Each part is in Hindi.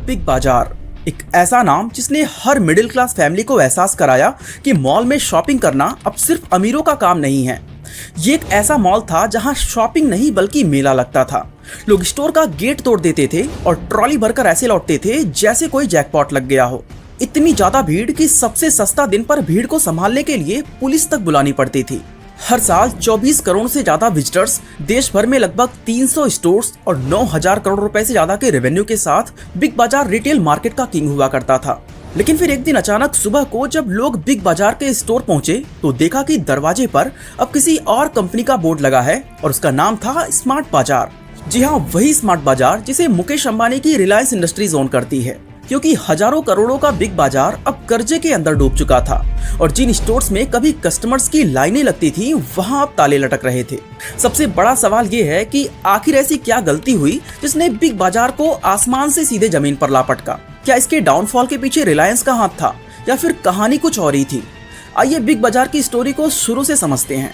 बिग बाजार, एक ऐसा नाम जिसने हर मिडिल क्लास फैमिली को एहसास कराया कि मॉल में शॉपिंग करना अब सिर्फ अमीरों का काम नहीं है। ये एक ऐसा मॉल था जहां शॉपिंग नहीं बल्कि मेला लगता था। लोग स्टोर का गेट तोड़ देते थे और ट्रॉली भरकर ऐसे लौटते थे जैसे कोई जैकपॉट लग गया हो। इतनी ज्यादा भीड़ कि सबसे सस्ता दिन पर भीड़ को संभालने के लिए पुलिस तक बुलानी पड़ती थी। हर साल 24 करोड़ से ज्यादा विजिटर्स, देश भर में लगभग 300 स्टोर्स और 9,000 करोड़ रुपए से ज्यादा के रेवेन्यू के साथ बिग बाजार रिटेल मार्केट का किंग हुआ करता था। लेकिन फिर एक दिन अचानक सुबह को जब लोग बिग बाजार के स्टोर पहुंचे तो देखा कि दरवाजे पर अब किसी और कंपनी का बोर्ड लगा है और उसका नाम था स्मार्ट बाजार। जी हाँ, वही स्मार्ट बाजार जिसे मुकेश अंबानी की रिलायंस इंडस्ट्रीज ओन करती है, क्योंकि हजारों करोड़ों का बिग बाजार अब कर्जे के अंदर डूब चुका था और जिन स्टोर्स में कभी कस्टमर्स की लाइनें लगती थी वहां अब ताले लटक रहे थे। सबसे बड़ा सवाल ये है कि आखिर ऐसी क्या गलती हुई जिसने बिग बाजार को आसमान से सीधे जमीन पर ला पटका। क्या इसके डाउनफॉल के पीछे रिलायंस का हाथ था या फिर कहानी कुछ और ही थी? आइए बिग बाजार की स्टोरी को शुरू से समझते हैं।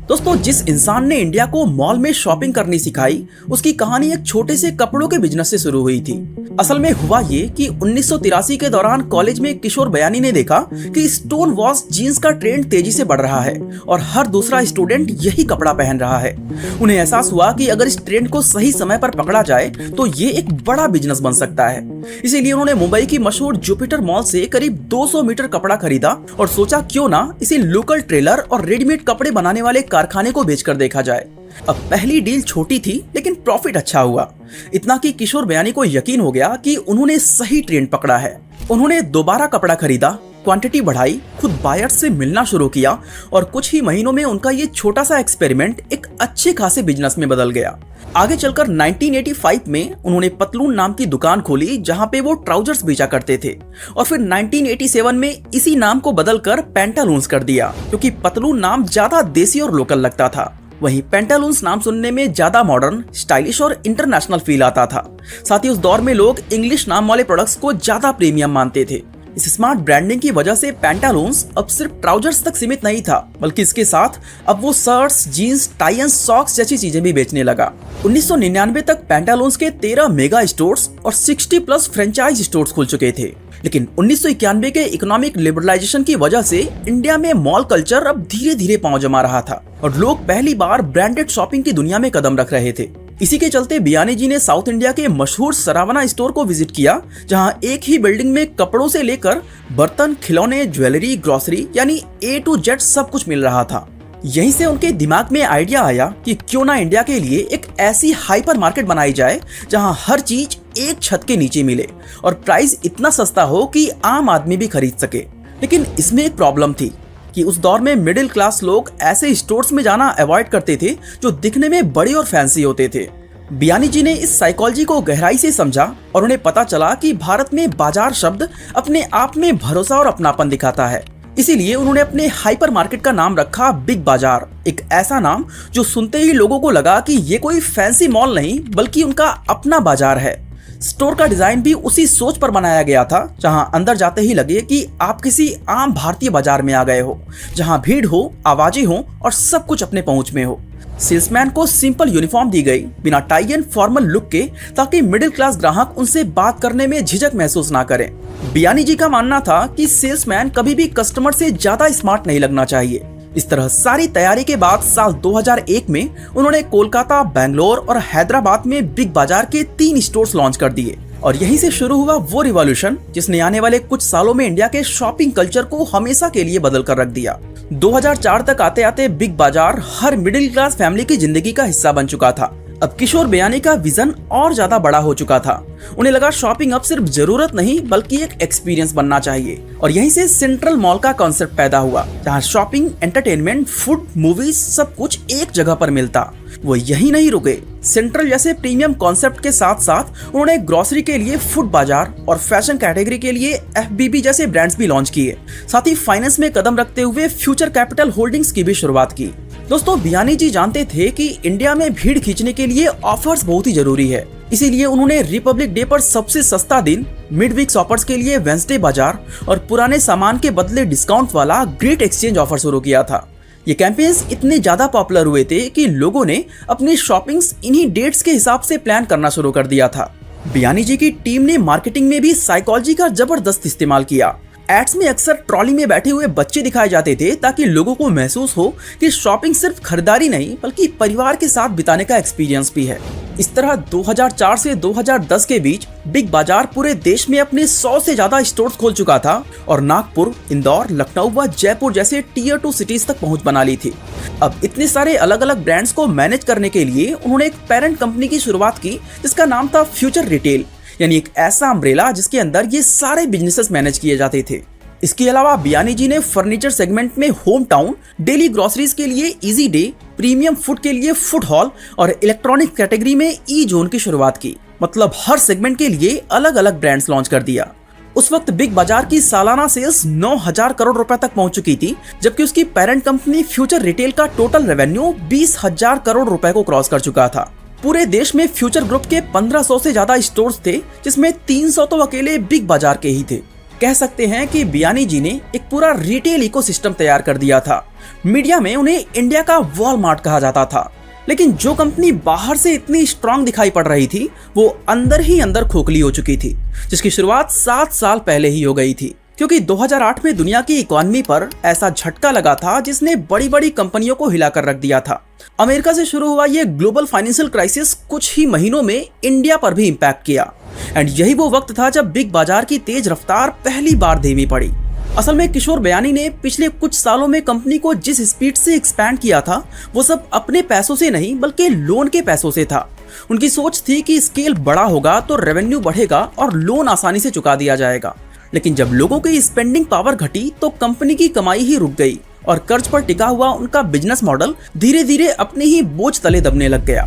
दोस्तों, जिस इंसान ने इंडिया को मॉल में शॉपिंग करनी सिखाई उसकी कहानी एक छोटे से कपड़ों के बिजनेस से शुरू हुई थी। असल में हुआ ये कि 1983 के दौरान कॉलेज में किशोर बयानी ने देखा कि स्टोन वॉश जीन्स का ट्रेंड तेजी से बढ़ रहा है और हर दूसरा स्टूडेंट यही कपड़ा पहन रहा है। उन्हें एहसास हुआ कि अगर इस ट्रेंड को सही समय पर पकड़ा जाए तो ये एक बड़ा बिजनेस बन सकता है। इसीलिए उन्होंने मुंबई की मशहूर जुपिटर मॉल से करीब 200 मीटर कपड़ा खरीदा और सोचा क्यों ना इसे लोकल ट्रेलर और रेडीमेड कपड़े बनाने वाले कारखाने को बेचकर देखा जाए। अब पहली डील छोटी थी लेकिन प्रॉफिट अच्छा हुआ, इतना कि किशोर बयानी को यकीन हो गया कि उन्होंने सही ट्रेंड पकड़ा है। उन्होंने दोबारा कपड़ा खरीदा, क्वांटिटी बढ़ाई, खुद बायर्स से मिलना शुरू किया और कुछ ही महीनों में उनका ये छोटा सा एक्सपेरिमेंट एक अच्छे खासे बिजनेस में बदल गया। आगे चलकर 1985 में उन्होंने पतलून नाम की दुकान खोली जहां पे वो ट्राउजर्स बेचा करते थे और फिर 1987 में इसी नाम को बदलकर पेंटालून्स कर दिया, क्योंकि पतलून नाम ज्यादा देसी और लोकल लगता था। वहीं पेंटालून्स नाम सुनने में ज्यादा मॉडर्न, स्टाइलिश और इंटरनेशनल फील आता था। साथ ही उस दौर में लोग इंग्लिश नाम वाले प्रोडक्ट्स को ज्यादा प्रीमियम मानते थे। इस स्मार्ट ब्रांडिंग की वजह से पेंटालून्स अब सिर्फ ट्राउजर्स तक सीमित नहीं था, बल्कि इसके साथ अब वो shirts, jeans, tie and socks जैसी चीजें भी बेचने लगा। 1999 तक पेंटालून्स के 13 मेगा स्टोर्स और 60+ फ्रेंचाइज स्टोर्स खुल चुके थे। लेकिन 1991 के इकोनॉमिक लिबरलाइजेशन की वजह से इंडिया में मॉल कल्चर अब धीरे धीरे पांव जमा रहा था और लोग पहली बार ब्रांडेड शॉपिंग की दुनिया में कदम रख रहे थे। इसी के चलते बियानी जी ने साउथ इंडिया के मशहूर सरावना स्टोर को विजिट किया, जहां एक ही बिल्डिंग में कपड़ों से लेकर बर्तन, खिलौने, ज्वेलरी, ग्रोसरी यानी A to Z सब कुछ मिल रहा था। यहीं से उनके दिमाग में आइडिया आया कि क्यों ना इंडिया के लिए एक ऐसी हाइपर मार्केट बनाई जाए जहां हर चीज एक छत के नीचे मिले और प्राइस इतना सस्ता हो कि आम आदमी भी खरीद सके। लेकिन इसमें एक प्रॉब्लम थी कि उस दौर में मिडिल क्लास लोग ऐसे स्टोर्स में जाना अवॉइड करते थे जो दिखने में बड़े और फैंसी होते थे। बियानी जी ने इस साइकोलॉजी को गहराई से समझा और उन्हें पता चला कि भारत में बाजार शब्द अपने आप में भरोसा और अपनापन दिखाता है। इसीलिए उन्होंने अपने हाइपर मार्केट का नाम रखा बिग बाजार, एक ऐसा नाम जो सुनते ही लोगों को लगा कि ये कोई फैंसी मॉल नहीं बल्कि उनका अपना बाजार है। स्टोर का डिजाइन भी उसी सोच पर बनाया गया था, जहां अंदर जाते ही लगे कि आप किसी आम भारतीय बाजार में आ गए हो, जहां भीड़ हो, आवाजें हो और सब कुछ अपने पहुंच में हो। सेल्समैन को सिंपल यूनिफॉर्म दी गई, बिना टाई एंड फॉर्मल लुक के, ताकि मिडिल क्लास ग्राहक उनसे बात करने में झिझक महसूस ना करें। बियानी जी का मानना था कि सेल्समैन कभी भी कस्टमर से ज्यादा स्मार्ट नहीं लगना चाहिए। इस तरह सारी तैयारी के बाद साल 2001 में उन्होंने कोलकाता, बेंगलोर और हैदराबाद में बिग बाजार के 3 स्टोर्स लॉन्च कर दिए और यहीं से शुरू हुआ वो रिवॉल्यूशन जिसने आने वाले कुछ सालों में इंडिया के शॉपिंग कल्चर को हमेशा के लिए बदल कर रख दिया। 2004 तक आते आते बिग बाजार हर मिडिल क्लास फैमिली की जिंदगी का हिस्सा बन चुका था। अब किशोर बयानी का विजन और ज्यादा बड़ा हो चुका था। उन्हें लगा शॉपिंग अब सिर्फ जरूरत नहीं बल्कि एक एक्सपीरियंस बनना चाहिए और यहीं से सेंट्रल मॉल का कॉन्सेप्ट पैदा हुआ, जहां शॉपिंग, एंटरटेनमेंट, फूड, मूवीज सब कुछ एक जगह पर मिलता। वो यही नहीं रुके, सेंट्रल जैसे प्रीमियम कॉन्सेप्ट के साथ साथ उन्होंने ग्रोसरी के लिए फूड बाजार और फैशन कैटेगरी के लिए FBB जैसे ब्रांड्स भी लॉन्च किए। साथ ही फाइनेंस में कदम रखते हुए फ्यूचर कैपिटल होल्डिंग्स की भी शुरुआत की। दोस्तों, बियानी जी जानते थे कि इंडिया में भीड़ खींचने के लिए ऑफर्स बहुत ही जरूरी है, इसीलिए उन्होंने रिपब्लिक डे पर सबसे सस्ता दिन, मिड वीक शॉपर्स के लिए वेंसडे बाजार और पुराने सामान के बदले डिस्काउंट वाला ग्रेट एक्सचेंज ऑफर शुरू किया था। ये कैंपेन्स इतने ज्यादा पॉपुलर हुए थे कि लोगों ने अपनी शॉपिंग्स इन्हीं डेट्स के हिसाब से प्लान करना शुरू कर दिया था। बियानी जी की टीम ने मार्केटिंग में भी साइकोलॉजी का जबरदस्त इस्तेमाल किया। एड्स में अक्सर ट्रॉली में बैठे हुए बच्चे दिखाए जाते थे ताकि लोगों को महसूस हो कि शॉपिंग सिर्फ खरीदारी नहीं बल्कि परिवार के साथ बिताने का एक्सपीरियंस भी है। इस तरह 2004 से 2010 के बीच बिग बाजार पूरे देश में अपने 100 से ज्यादा स्टोर्स खोल चुका था और नागपुर, इंदौर, लखनऊ व जयपुर जैसे टियर 2 सिटीज तक पहुंच बना ली थी। अब इतने सारे अलग अलग ब्रांड्स को मैनेज करने के लिए उन्होंने एक पेरेंट कंपनी की शुरुआत की जिसका नाम था फ्यूचर रिटेल, यानी एक ऐसा अम्ब्रेला जिसके अंदर ये सारे बिजनेसेस मैनेज किए जाते थे। इसके अलावा बियानी जी ने फर्नीचर सेगमेंट में होम टाउन, डेली ग्रोसरीज के लिए इजी डे, प्रीमियम फूड के लिए फूड हॉल और इलेक्ट्रॉनिक कैटेगरी में ई जोन की शुरुआत की। मतलब हर सेगमेंट के लिए अलग अलग ब्रांड्स लॉन्च कर दिया। उस वक्त बिग बाजार की सालाना सेल्स 9,000 करोड़ रुपए तक पहुंच चुकी थी, जबकि उसकी पेरेंट कंपनी फ्यूचर रिटेल का टोटल रेवेन्यू 20,000 करोड़ रुपए को क्रॉस कर चुका था। पूरे देश में फ्यूचर ग्रुप के 1500 से ज्यादा स्टोर्स थे, जिसमें 300 तो अकेले बिग बाजार के ही थे। कह सकते हैं कि बियानी जी ने एक पूरा रिटेल इकोसिस्टम तैयार कर दिया था। मीडिया में उन्हें इंडिया का वॉलमार्ट कहा जाता था, लेकिन जो कंपनी बाहर से इतनी स्ट्रांग दिखाई पड़ रही थी वो अंदर ही अंदर खोखली हो चुकी थी, जिसकी शुरुआत 7 साल पहले ही हो गई थी। क्योंकि 2008 में दुनिया की इकोनॉमी पर ऐसा झटका लगा था जिसने बड़ी बड़ी कंपनियों को हिलाकर रख दिया था। अमेरिका से शुरू हुआ ये ग्लोबल फाइनेंशियल क्राइसिस कुछ ही महीनों में इंडिया पर भी इम्पैक्ट किया एंड यही वो वक्त था जब बिग बाजार की तेज रफ्तार पहली बार धीमी पड़ी। असल में किशोर बयानी ने पिछले कुछ सालों में कंपनी को जिस स्पीड से एक्सपैंड किया था वो सब अपने पैसों से नहीं बल्कि लोन के पैसों से था। उनकी सोच थी कि स्केल बड़ा होगा तो रेवेन्यू बढ़ेगा और लोन आसानी से चुका दिया जाएगा, लेकिन जब लोगों की स्पेंडिंग पावर घटी तो कंपनी की कमाई ही रुक गई और कर्ज पर टिका हुआ उनका बिजनेस मॉडल धीरे धीरे अपने ही बोझ तले दबने लग गया।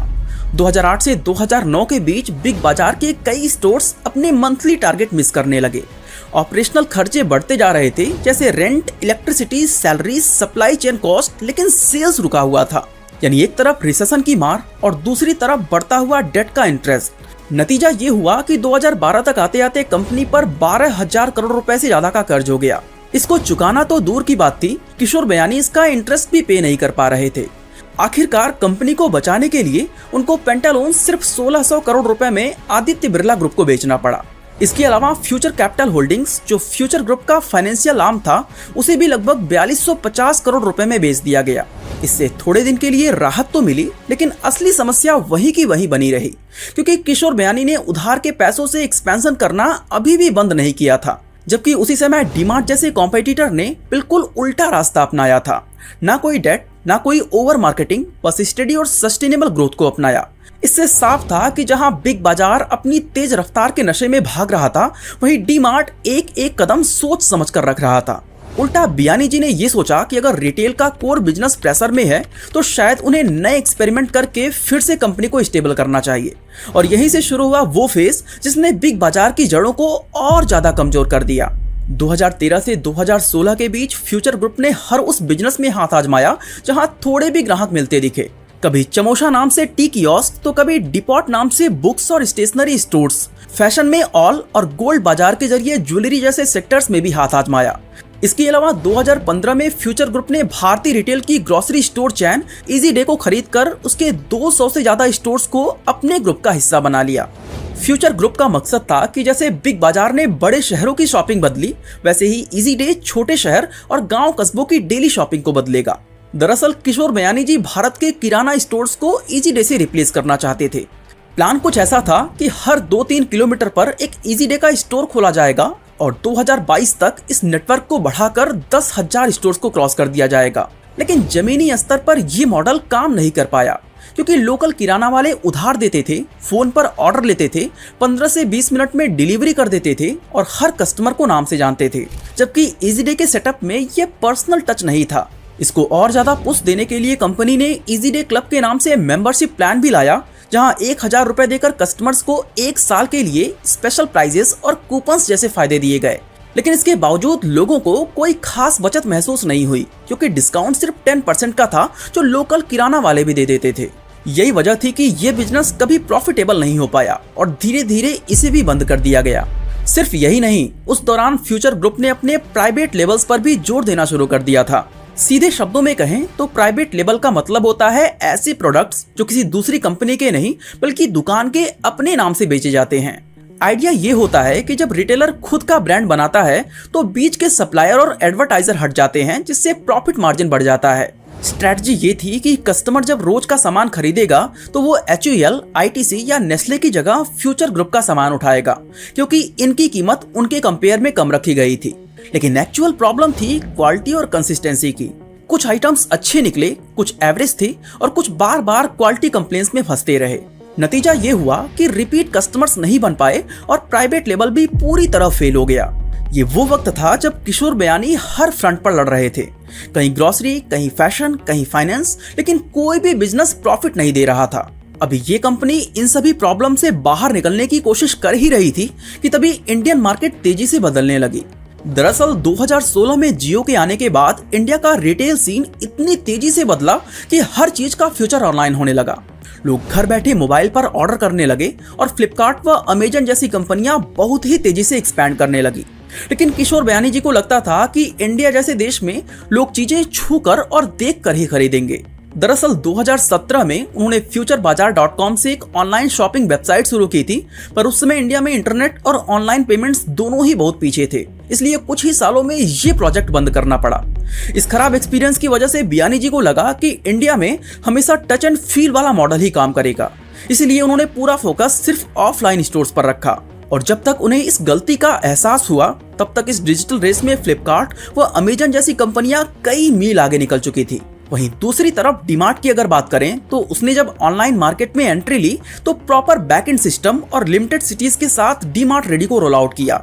2008 से 2009 के बीच बिग बाजार के कई स्टोर्स अपने मंथली टारगेट मिस करने लगे। ऑपरेशनल खर्चे बढ़ते जा रहे थे, जैसे rent, electricity, salary, supply chain cost, लेकिन सेल्स रुका हुआ था। यानी एक तरफ रिसेशन की मार और दूसरी तरफ बढ़ता हुआ डेट का इंटरेस्ट। नतीजा ये हुआ कि 2012 तक आते आते कंपनी पर 12,000 करोड़ रुपए से ज्यादा का कर्ज हो गया। इसको चुकाना तो दूर की बात थी, किशोर बयानी इसका इंटरेस्ट भी पे नहीं कर पा रहे थे। आखिरकार कंपनी को बचाने के लिए उनको पेंटालोन सिर्फ 1,600 करोड़ रुपए में आदित्य बिरला ग्रुप को बेचना पड़ा। इसके अलावा फ्यूचर कैपिटल होल्डिंग्स, जो फ्यूचर ग्रुप का फाइनेंशियल आर्म था, उसे भी लगभग 4250 करोड़ रुपए में बेच दिया गया। इससे थोड़े दिन के लिए राहत तो मिली, लेकिन असली समस्या वही की वही बनी रही, क्योंकि किशोर बयानी ने उधार के पैसों से एक्सपेंशन करना अभी भी बंद नहीं किया था, जबकि उसी समय डीमार्ट जैसे कॉम्पिटिटर ने बिल्कुल उल्टा रास्ता अपनाया था। ना कोई डेट, ना कोई ओवर मार्केटिंग, बस स्टेडी और सस्टेनेबल ग्रोथ को अपनाया। इससे साफ था कि जहां बिग बाजार अपनी तेज रफ्तार के नशे में भाग रहा था, वहीं डीमार्ट एक एक कदम सोच समझ कर रख रहा था। उल्टा बियानी जी ने यह सोचा कि अगर रिटेल का कोर बिजनेस प्रेशर में है तो शायद उन्हें नए एक्सपेरिमेंट करके फिर से कंपनी को स्टेबल करना चाहिए। और यहीं से शुरू हुआ वो फेज जिसने बिग बाजार की जड़ों को और ज्यादा कमजोर कर दिया। 2013 से 2016 के बीच फ्यूचर ग्रुप ने हर उस बिजनेस में हाथ आजमाया जहां थोड़े भी ग्राहक मिलते दिखे। कभी चमोशा नाम से टी कियोस्क तो कभी डिपॉट नाम से बुक्स और स्टेशनरी स्टोर्स, फैशन में ऑल और गोल्ड बाजार के जरिए ज्वेलरी जैसे सेक्टर्स में भी हाथ आजमाया। इसके अलावा 2015 में फ्यूचर ग्रुप ने भारतीय रिटेल की ग्रोसरी स्टोर चैन इजी डे को खरीदकर उसके 200 से ज्यादा स्टोर्स को अपने ग्रुप का हिस्सा बना लिया। फ्यूचर ग्रुप का मकसद था कि जैसे बिग बाजार ने बड़े शहरों की शॉपिंग बदली, वैसे ही इजी डे छोटे शहर और गांव कस्बों की डेली शॉपिंग को बदलेगा। दरअसल किशोर बयानी जी भारत के किराना स्टोर्स को इजी डे से रिप्लेस करना चाहते थे। प्लान कुछ ऐसा था कि हर 2-3 किलोमीटर पर एक इजी डे का स्टोर खोला जाएगा और 2022 तक इस नेटवर्क को बढ़ाकर 10,000 स्टोर्स को क्रॉस कर दिया जाएगा। लेकिन जमीनी स्तर पर यह मॉडल काम नहीं कर पाया, क्योंकि लोकल किराना वाले उधार देते थे, फोन पर ऑर्डर लेते थे, 15 से 20 मिनट में डिलीवरी कर देते थे और हर कस्टमर को नाम से जानते थे, जबकि इजी डे के सेटअप में यह पर्सनल टच नहीं था। इसको और ज्यादा पुश देने के लिए कंपनी ने इजी डे क्लब के नाम से मेंबरशिप प्लान भी लाया, जहां 1,000 रुपए देकर कस्टमर्स को 1 साल के लिए स्पेशल प्राइजेस और कूपन्स जैसे फायदे दिए गए। लेकिन इसके बावजूद लोगों को कोई खास बचत महसूस नहीं हुई, क्योंकि डिस्काउंट सिर्फ 10% का था, जो लोकल किराना वाले भी दे देते थे। यही वजह थी कि यह बिजनेस कभी प्रॉफिटेबल नहीं हो पाया और धीरे धीरे इसे भी बंद कर दिया गया। सिर्फ यही नहीं, उस दौरान फ्यूचर ग्रुप ने अपने प्राइवेट लेबल्स पर भी जोर देना शुरू कर दिया था। सीधे शब्दों में कहें तो प्राइवेट लेबल का मतलब होता है ऐसे प्रोडक्ट्स जो किसी दूसरी कंपनी के नहीं बल्कि दुकान के अपने नाम से बेचे जाते हैं। आइडिया ये होता है कि जब रिटेलर खुद का ब्रांड बनाता है तो बीच के सप्लायर और एडवर्टाइजर हट जाते हैं, जिससे प्रॉफिट मार्जिन बढ़ जाता है। स्ट्रैटेजी ये थी कि कस्टमर जब रोज का सामान खरीदेगा तो वो HUL, ITC या नेस्ले की जगह फ्यूचर ग्रुप का सामान उठाएगा, क्योंकि इनकी कीमत उनके कंपेयर में कम रखी गई थी। लेकिन एक्चुअल प्रॉब्लम थी क्वालिटी और कंसिस्टेंसी की। कुछ आइटम्स अच्छे निकले, कुछ एवरेज थे और कुछ बार बार क्वालिटी कंप्लेंट्स में फंसते रहे। नतीजा ये हुआ कि रिपीट कस्टमर्स नहीं बन पाए और प्राइवेट लेबल भी पूरी तरह फेल हो गया। ये वो वक्त था जब किशोर बयानी हर फ्रंट पर लड़ रहे थे, कहीं ग्रोसरी, कहीं फैशन, कहीं फाइनेंस, लेकिन कोई भी बिजनेस प्रॉफिट नहीं दे रहा था। अभी ये कंपनी इन सभी प्रॉब्लम से बाहर निकलने की कोशिश कर ही रही थी कि तभी इंडियन मार्केट तेजी से बदलने लगी। दरअसल 2016 में जियो के आने के बाद इंडिया का रिटेल सीन इतनी तेजी से बदला कि हर चीज का फ्यूचर ऑनलाइन होने लगा। लोग घर बैठे मोबाइल पर ऑर्डर करने लगे और फ्लिपकार्ट व अमेजन जैसी कंपनियां बहुत ही तेजी से एक्सपैंड करने लगी। लेकिन किशोर बयानी जी को लगता था कि इंडिया जैसे देश में लोग चीजें छूकर और देखकर ही खरीदेंगे। दरअसल 2017 में उन्होंने futurebazaar.com से एक ऑनलाइन शॉपिंग वेबसाइट शुरू की थी, पर उस समय इंडिया में इंटरनेट और ऑनलाइन पेमेंट्स दोनों ही बहुत पीछे थे, इसलिए कुछ ही सालों में ये प्रोजेक्ट बंद करना पड़ा। इस खराब एक्सपीरियंस की वजह से बयानी जी को लगा कि इंडिया में हमेशा टच एंड फील वाला मॉडल ही काम करेगा, इसीलिए उन्होंने पूरा फोकस सिर्फ ऑफलाइन स्टोर्स पर रखा। और जब तक उन्हें इस गलती का एहसास हुआ, तब तक इस डिजिटल रेस में फ्लिपकार्ट व अमेजन जैसी कंपनियां कई मील आगे निकल चुकी थी। वहीं दूसरी तरफ डीमार्ट की अगर बात करें तो उसने जब ऑनलाइन मार्केट में एंट्री ली तो प्रॉपर बैकएंड सिस्टम और लिमिटेड सिटीज के साथ डीमार्ट रेडी को रोल आउट किया।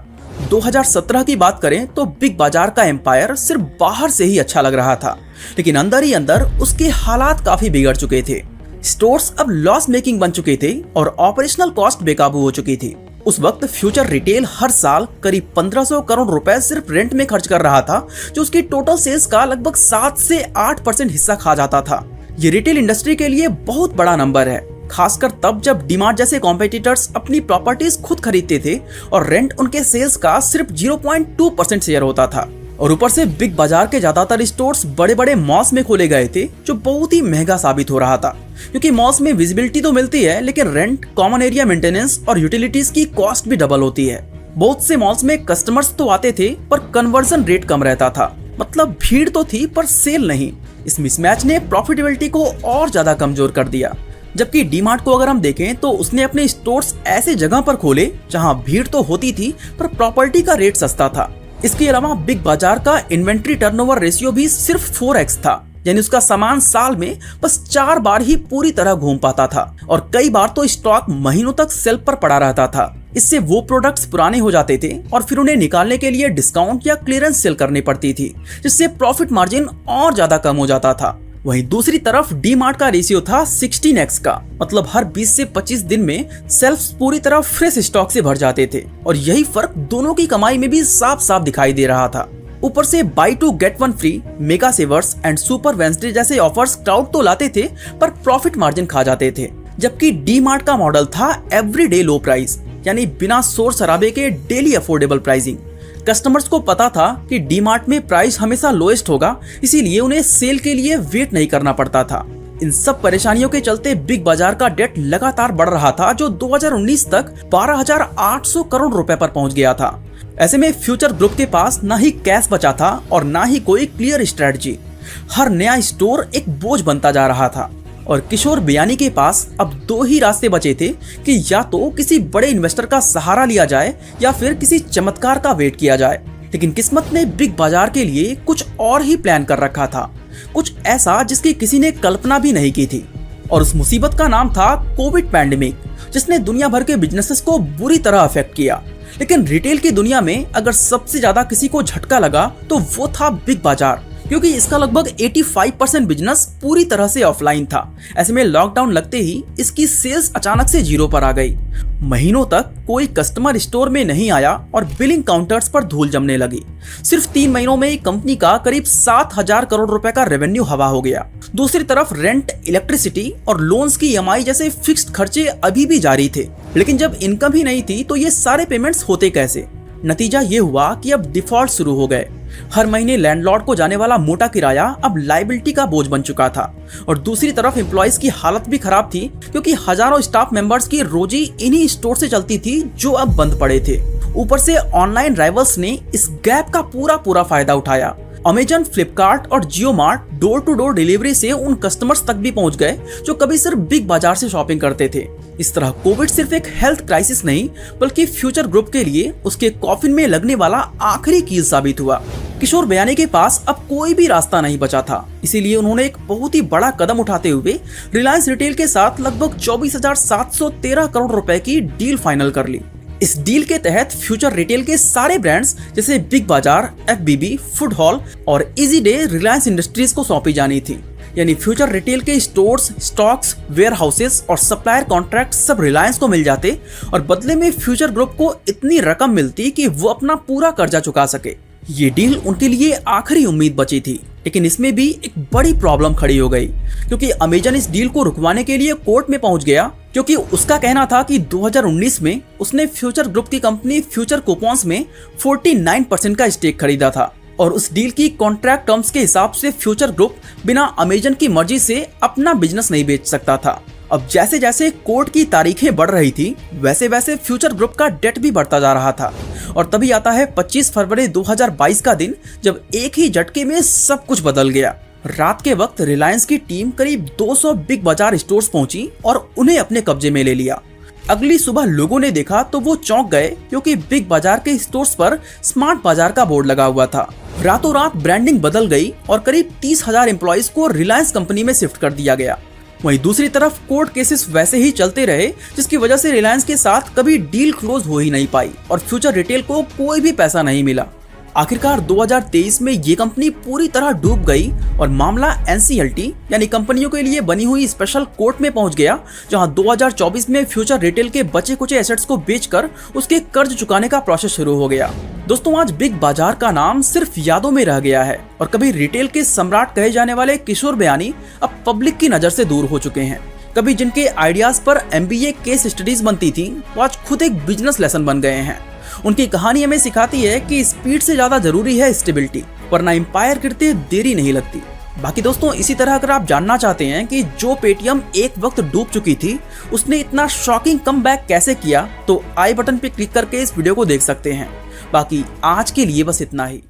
2017 की बात करें तो बिग बाजार का एम्पायर सिर्फ बाहर से ही अच्छा लग रहा था, लेकिन अंदर ही अंदर उसके हालात काफी बिगड़ चुके थे। स्टोर्स अब लॉस मेकिंग बन चुके थे और ऑपरेशनल कॉस्ट बेकाबू हो चुकी थी। उस वक्त फ्यूचर रिटेल हर साल करीब 1500 करोड़ रुपए सिर्फ रेंट में खर्च कर रहा था, जो उसकी टोटल सेल्स का लगभग 7 से 8% हिस्सा खा जाता था। ये रिटेल इंडस्ट्री के लिए बहुत बड़ा नंबर है, खासकर तब जब डीमार्ट जैसे कॉम्पिटिटर्स अपनी प्रॉपर्टीज खुद खरीदते थे और रेंट उनके सेल्स का सिर्फ 0.2% शेयर होता था। और ऊपर से बिग बाजार के ज्यादातर स्टोर्स बड़े बड़े मॉल्स में खोले गए थे, जो बहुत ही महंगा साबित हो रहा था, क्योंकि मॉल्स में विजिबिलिटी तो मिलती है, लेकिन रेंट, कॉमन एरिया मेंटेनेंस और यूटिलिटीज की कॉस्ट भी डबल होती है। बहुत से मॉल्स में कस्टमर्स तो आते थे पर कन्वर्जन रेट कम रहता था, मतलब भीड़ तो थी पर सेल नहीं। इस मिसमैच ने प्रॉफिटेबिलिटी को और ज्यादा कमजोर कर दिया। जबकि डीमार्ट को अगर हम देखें तो उसने अपने स्टोर्स ऐसे जगह पर खोले जहां भीड़ तो होती थी पर प्रॉपर्टी का रेट सस्ता था। इसके अलावा बिग बाजार का इन्वेंट्री टर्नओवर रेशियो भी सिर्फ 4x था, यानी उसका सामान साल में बस 4 बार ही पूरी तरह घूम पाता था और कई बार तो स्टॉक महीनों तक सेल पर पड़ा रहता था। इससे वो प्रोडक्ट्स पुराने हो जाते थे और फिर उन्हें निकालने के लिए डिस्काउंट या क्लियरेंस सेल करनी पड़ती थी, जिससे प्रॉफिट मार्जिन और ज्यादा कम हो जाता था। वहीं दूसरी तरफ डीमार्ट का रेशियो था 16x का, मतलब हर 20 से 25 दिन में सेल्फ्स पूरी तरह फ्रेश स्टॉक से भर जाते थे और यही फर्क दोनों की कमाई में भी साफ साफ दिखाई दे रहा था। ऊपर से buy 2 get 1 free, mega savers and super Wednesday जैसे ऑफर्स क्राउड तो लाते थे पर प्रॉफिट मार्जिन खा जाते थे। जबकि डीमार्ट का मॉडल था एवरीडे लो प्राइस, यानी बिना शोर शराबे के डेली अफोर्डेबल प्राइसिंग। कस्टमर्स को पता था कि डीमार्ट में प्राइस हमेशा लोएस्ट होगा, इसीलिए उन्हें सेल के लिए वेट नहीं करना पड़ता था। इन सब परेशानियों के चलते बिग बाजार का डेट लगातार बढ़ रहा था, जो 2019 तक 12,800 करोड़ रुपए पर पहुंच गया था। ऐसे में फ्यूचर ग्रुप के पास ना ही कैश बचा था और ना ही कोई क्लियर स्ट्रेटजी। हर नया स्टोर एक बोझ बनता जा रहा था और किशोर बयानी के पास अब 2 ही रास्ते बचे थे कि या तो किसी बड़े इन्वेस्टर का सहारा लिया जाए या फिर किसी चमत्कार का वेट किया जाए। लेकिन किस्मत ने बिग बाजार के लिए कुछ और ही प्लान कर रखा था, कुछ ऐसा जिसकी किसी ने कल्पना भी नहीं की थी। और उस मुसीबत का नाम था कोविड पैंडेमिक, जिसने दुनिया भर के बिजनेसेस को बुरी तरह अफेक्ट किया। लेकिन रिटेल की दुनिया में अगर सबसे ज्यादा किसी को झटका लगा तो वो था बिग बाजार, क्योंकि इसका लगभग 85% बिजनेस पूरी तरह से ऑफलाइन था। ऐसे में लॉकडाउन लगते ही इसकी सेल्स अचानक से 0 पर आ गई। महीनों तक कोई कस्टमर स्टोर में नहीं आया और बिलिंग काउंटर्स पर धूल जमने लगी। सिर्फ 3 महीनों में कंपनी का करीब 7,000 करोड़ रुपए का रेवेन्यू हवा हो गया। दूसरी तरफ रेंट, इलेक्ट्रिसिटी और लोन्स की EMI जैसे फिक्स्ड खर्चे अभी भी जारी थे, लेकिन जब इनकम ही नहीं थी तो ये सारे पेमेंट्स होते कैसे? नतीजा ये हुआ कि अब डिफॉल्ट शुरू हो गए। हर महीने लैंडलॉर्ड को जाने वाला मोटा किराया अब लायबिलिटी का बोझ बन चुका था और दूसरी तरफ एम्प्लॉइज की हालत भी खराब थी क्योंकि हजारों स्टाफ मेंबर्स की रोजी इन्हीं स्टोर से चलती थी जो अब बंद पड़े थे। ऊपर से ऑनलाइन राइवल्स ने इस गैप का पूरा फायदा उठाया। अमेजन, फ्लिपकार्ट और JioMart door to door delivery से उन कस्टमर्स तक भी पहुंच गए जो कभी सिर्फ बिग बाजार से शॉपिंग करते थे। इस तरह कोविड सिर्फ एक हेल्थ क्राइसिस नहीं बल्कि फ्यूचर ग्रुप के लिए उसके कॉफिन में लगने वाला आखिरी कील साबित हुआ। किशोर बयानी के पास अब कोई भी रास्ता नहीं बचा था, इसीलिए उन्होंने एक बहुत ही बड़ा कदम उठाते हुए रिलायंस रिटेल के साथ लगभग 24,713 करोड़ रुपए की डील फाइनल कर ली। इस डील के तहत फ्यूचर रिटेल के सारे ब्रांड्स जैसे बिग बाजार, FBB, फूड हॉल और इजी डे रिलायंस इंडस्ट्रीज को सौंपी जानी थी। यानी फ्यूचर रिटेल के स्टोर्स, स्टॉक्स, वेयर हाउसेस और सप्लायर कॉन्ट्रैक्ट सब रिलायंस को मिल जाते और बदले में फ्यूचर ग्रुप को इतनी रकम मिलती कि वो अपना पूरा कर्जा चुका सके। ये डील उनके लिए आखिरी उम्मीद बची थी, लेकिन इसमें भी एक बड़ी प्रॉब्लम खड़ी हो गई क्योंकि अमेजन इस डील को रुकवाने के लिए कोर्ट में पहुंच गया क्योंकि उसका कहना था कि 2019 में उसने फ्यूचर ग्रुप की कंपनी फ्यूचर कूपन्स में 49% का स्टेक खरीदा था और उस डील की कॉन्ट्रैक्ट टर्म्स के हिसाब से फ्यूचर ग्रुप बिना अमेजन की मर्जी से अपना बिजनेस नहीं बेच सकता था। अब जैसे जैसे कोर्ट की तारीखें बढ़ रही थी वैसे वैसे फ्यूचर ग्रुप का डेट भी बढ़ता जा रहा था और तभी आता है 25 फरवरी 2022 का दिन जब एक ही झटके में सब कुछ बदल गया। रात के वक्त रिलायंस की टीम करीब 200 बिग बाजार स्टोर्स पहुंची और उन्हें अपने कब्जे में ले लिया। अगली सुबह लोगों ने देखा तो वो चौंक गए क्योंकि बिग बाजार के स्टोर्स पर स्मार्ट बाजार का बोर्ड लगा हुआ था। रातों रात ब्रांडिंग बदल गई और करीब 30,000 एम्प्लॉइज को रिलायंस कंपनी में शिफ्ट कर दिया गया। वहीं दूसरी तरफ कोर्ट केसेस वैसे ही चलते रहे जिसकी वजह से रिलायंस के साथ कभी डील क्लोज हो ही नहीं पाई और फ्यूचर रिटेल को कोई भी पैसा नहीं मिला। आखिरकार 2023 में ये कंपनी पूरी तरह डूब गई और मामला NCLT यानी कंपनियों के लिए बनी हुई स्पेशल कोर्ट में पहुंच गया, जहां 2024 में फ्यूचर रिटेल के बचे कुचे एसेट्स को बेचकर उसके कर्ज चुकाने का प्रोसेस शुरू हो गया। दोस्तों, आज बिग बाजार का नाम सिर्फ यादों में रह गया है और कभी रिटेल के सम्राट कहे जाने वाले किशोर बयानी अब पब्लिक की नजर से दूर हो चुके हैं। कभी जिनके आइडियाज पर MBA केस स्टडीज बनती थी वो आज खुद एक बिजनेस लेसन बन गए हैं। उनकी कहानी हमें सिखाती है कि स्पीड से ज्यादा जरूरी है स्टेबिलिटी, वरना एम्पायर गिरते देरी नहीं लगती। बाकी दोस्तों, इसी तरह अगर आप जानना चाहते हैं कि जो पेटीएम एक वक्त डूब चुकी थी उसने इतना शॉकिंग कमबैक कैसे किया तो आई बटन पे क्लिक करके इस वीडियो को देख सकते हैं। बाकी आज के लिए बस इतना ही।